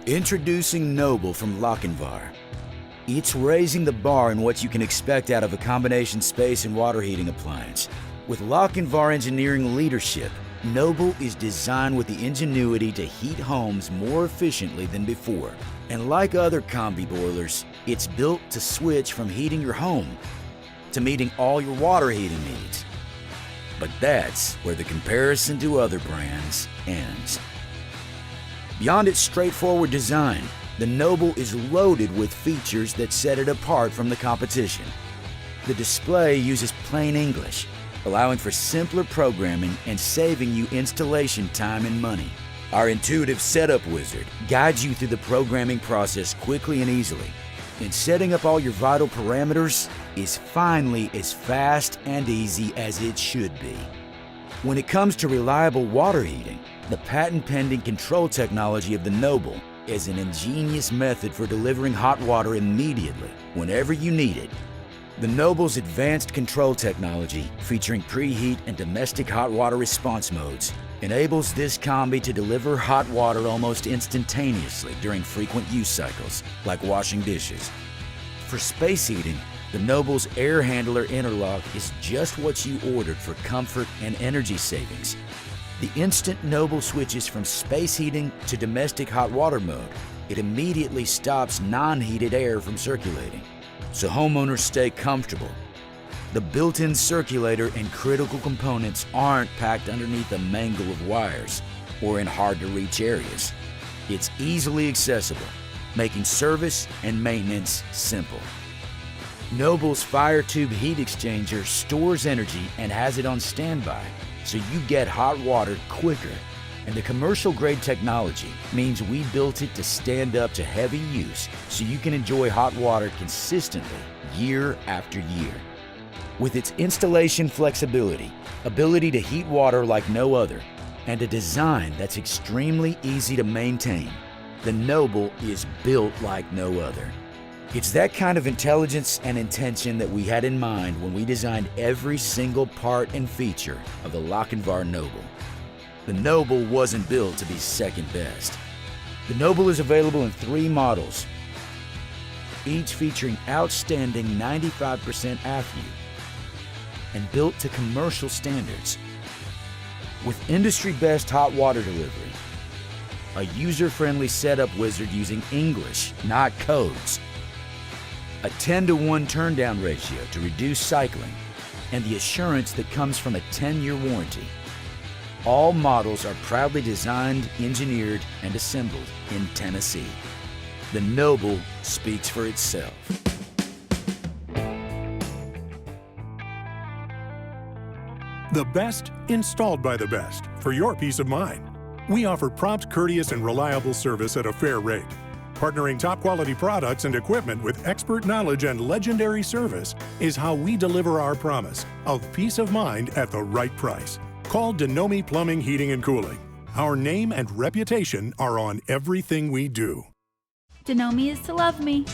Introducing Noble from Lochinvar. It's raising the bar in what you can expect out of a combination space and water heating appliance. With Lochinvar engineering leadership, Noble is designed with the ingenuity to heat homes more efficiently than before. And like other combi boilers, it's built to switch from heating your home to meeting all your water heating needs. But that's where the comparison to other brands ends. Beyond its straightforward design, the Noble is loaded with features that set it apart from the competition. The display uses plain English, allowing for simpler programming and saving you installation time and money. Our intuitive setup wizard guides you through the programming process quickly and easily. And setting up all your vital parameters is finally as fast and easy as it should be. When it comes to reliable water heating, the patent-pending control technology of the Noble is an ingenious method for delivering hot water immediately, whenever you need it. The Noble's advanced control technology, featuring preheat and domestic hot water response modes, enables this combi to deliver hot water almost instantaneously during frequent use cycles, like washing dishes. For space heating, the Noble's air handler interlock is just what you ordered for comfort and energy savings. The instant Noble switches from space heating to domestic hot water mode, it immediately stops non-heated air from circulating, so homeowners stay comfortable. The built-in circulator and critical components aren't packed underneath a mangle of wires or in hard-to-reach areas. It's easily accessible, making service and maintenance simple. Noble's fire tube heat exchanger stores energy and has it on standby, so you get hot water quicker. And the commercial-grade technology means we built it to stand up to heavy use, so you can enjoy hot water consistently year after year. With its installation flexibility, ability to heat water like no other, and a design that's extremely easy to maintain, the Noble is built like no other. It's that kind of intelligence and intention that we had in mind when we designed every single part and feature of the Lochinvar Noble. The Noble wasn't built to be second best. The Noble is available in 3 models, each featuring outstanding 95% AFU and built to commercial standards. With industry-best hot water delivery, a user-friendly setup wizard using English, not codes, a 10-to-1 turndown ratio to reduce cycling, and the assurance that comes from a 10-year warranty. All models are proudly designed, engineered, and assembled in Tennessee. The Noble speaks for itself. The best installed by the best for your peace of mind. We offer prompt, courteous, and reliable service at a fair rate. Partnering top-quality products and equipment with expert knowledge and legendary service is how we deliver our promise of peace of mind at the right price. Call Denomi Plumbing, Heating, and Cooling. Our name and reputation are on everything we do. Denomi is to love me.